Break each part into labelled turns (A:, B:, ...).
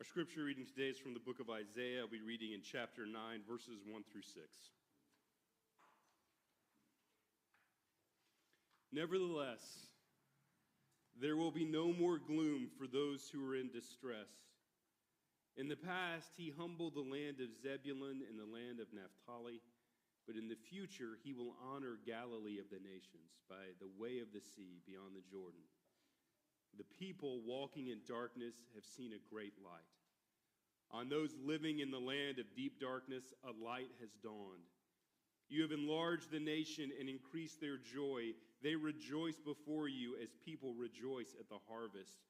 A: scripture reading today is from the book of Isaiah. I'll be reading in chapter 9, verses 1 through 6. Nevertheless, there will be no more gloom for those who are in distress. In the past, he humbled the land of Zebulun and the land of Naphtali, but in the future, he will honor Galilee of the nations by the way of the sea beyond the Jordan. The people walking in darkness have seen a great light. On those living in the land of deep darkness, a light has dawned. You have enlarged the nation and increased their joy. They rejoice before you as people rejoice at the harvest,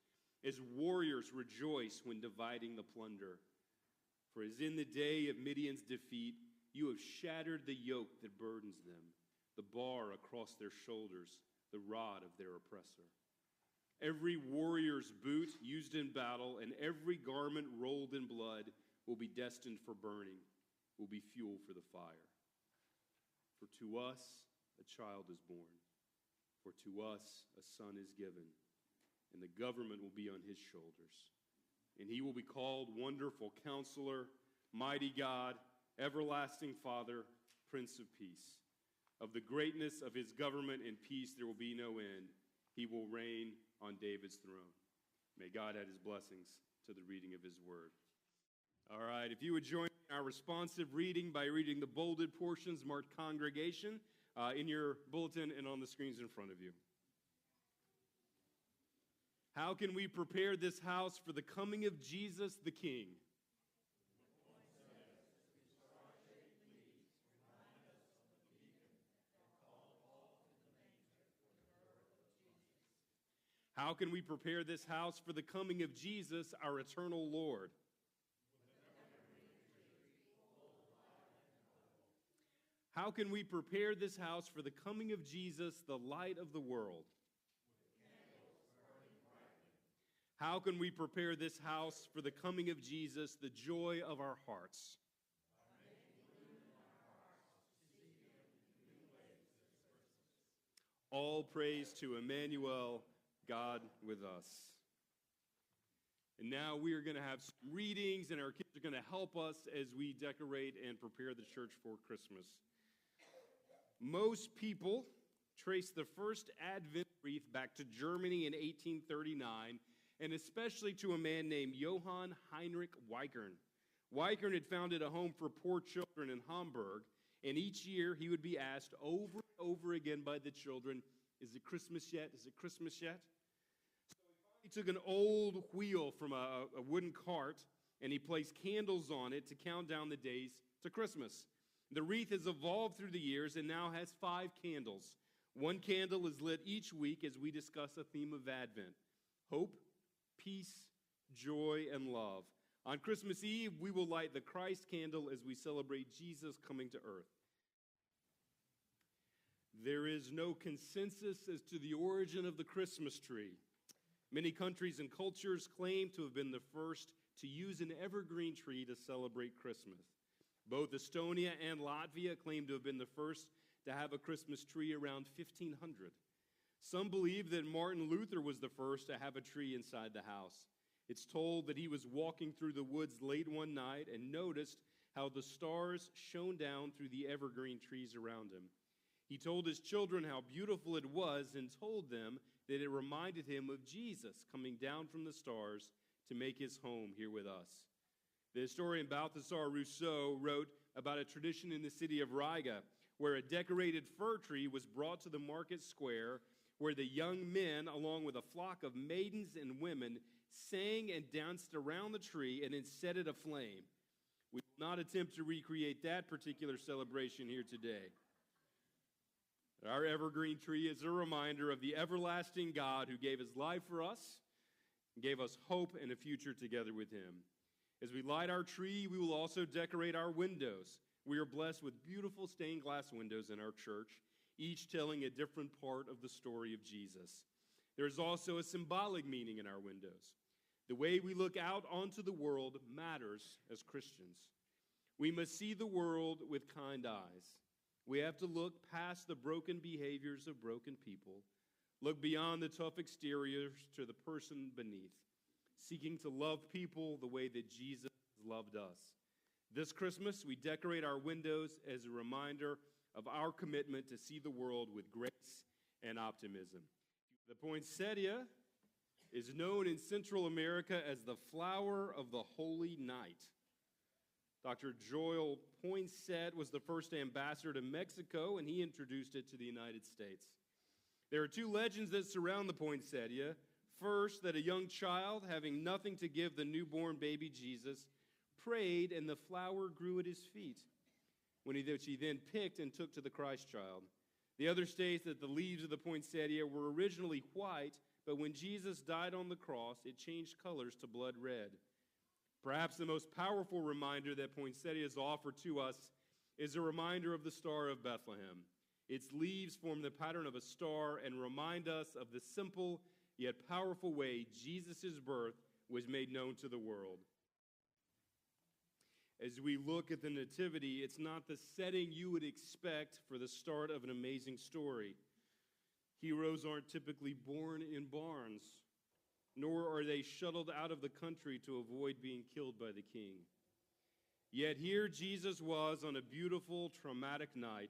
A: as warriors rejoice when dividing the plunder. For as in the day of Midian's defeat, you have shattered the yoke that burdens them, the bar across their shoulders, the rod of their oppressor. Every warrior's boot used in battle and every garment rolled in blood will be destined for burning, will be fuel for the fire. For to us a child is born, for to us a son is given, and the government will be on his shoulders. And he will be called Wonderful Counselor, Mighty God, Everlasting Father, Prince of Peace. Of the greatness of his government and peace there will be no end. He will reign on David's throne. May God add his blessings to the reading of his word. All right, if you would join our responsive reading by reading the bolded portions marked congregation in your bulletin and on the screens in front of you. How can we prepare this house for the coming of Jesus the King? How can we prepare this house for the coming of Jesus, our eternal Lord? How can we prepare this house for the coming of Jesus, the light of the world? How can we prepare this house for the coming of Jesus, the joy of our hearts? All praise to Emmanuel, God with us. And now we are going to have some readings, and our kids are going to help us as we decorate and prepare the church for Christmas. Most people trace the first Advent wreath back to Germany in 1839, and especially to a man named Johann Heinrich Weikern. Weikern had founded a home for poor children in Hamburg, and each year he would be asked over and over again by the children, "Is it Christmas yet? Is it Christmas yet?" He took an old wheel from a wooden cart, and he placed candles on it to count down the days to Christmas. The wreath has evolved through the years and now has 5 candles. One candle is lit each week as we discuss a theme of Advent: hope, peace, joy, and love. On Christmas Eve, we will light the Christ candle as we celebrate Jesus coming to earth. There is no consensus as to the origin of the Christmas tree. Many countries and cultures claim to have been the first to use an evergreen tree to celebrate Christmas. Both Estonia and Latvia claim to have been the first to have a Christmas tree around 1500. Some believe that Martin Luther was the first to have a tree inside the house. It's told that he was walking through the woods late one night and noticed how the stars shone down through the evergreen trees around him. He told his children how beautiful it was and told them that it reminded him of Jesus coming down from the stars to make his home here with us. The historian Balthasar Rousseau wrote about a tradition in the city of Riga where a decorated fir tree was brought to the market square where the young men, along with a flock of maidens and women, sang and danced around the tree and then set it aflame. We will not attempt to recreate that particular celebration here today. Our evergreen tree is a reminder of the everlasting God who gave his life for us and gave us hope and a future together with him. As we light our tree, we will also decorate our windows. We are blessed with beautiful stained glass windows in our church, each telling a different part of the story of Jesus. There is also a symbolic meaning in our windows. The way we look out onto the world matters as Christians. We must see the world with kind eyes. We have to look past the broken behaviors of broken people, look beyond the tough exteriors to the person beneath. seeking to love people the way that Jesus loved us. This Christmas, we decorate our windows as a reminder of our commitment to see the world with grace and optimism. The poinsettia is known in Central America as the flower of the Holy Night. Dr. Joel Poinsett was the first ambassador to Mexico, and he introduced it to the United States. There are two legends that surround the poinsettia. First, that a young child, having nothing to give the newborn baby Jesus, prayed, and the flower grew at his feet, which he then picked and took to the Christ child. The other states that the leaves of the poinsettia were originally white, but when Jesus died on the cross, it changed colors to blood red. Perhaps the most powerful reminder that poinsettias offer to us is a reminder of the Star of Bethlehem. Its leaves form the pattern of a star and remind us of the simple yet powerful way Jesus' birth was made known to the world. As we look at the Nativity, it's not the setting you would expect for the start of an amazing story. Heroes aren't typically born in barns, nor are they shuttled out of the country to avoid being killed by the king. Yet here Jesus was on a beautiful, traumatic night,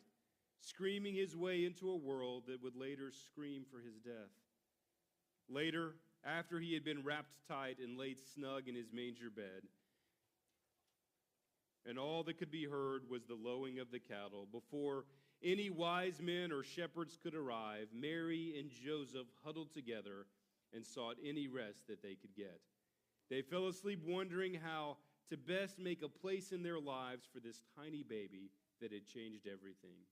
A: screaming his way into a world that would later scream for his death. Later, after he had been wrapped tight and laid snug in his manger bed, and all that could be heard was the lowing of the cattle, before any wise men or shepherds could arrive, Mary and Joseph huddled together and sought any rest that they could get. They fell asleep wondering how to best make a place in their lives for this tiny baby that had changed everything.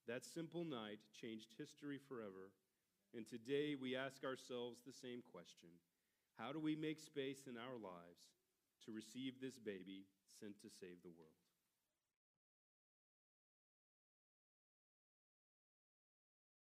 A: That simple night changed history forever, and today we ask ourselves the same question. How do we make space in our lives to receive this baby sent to save the world?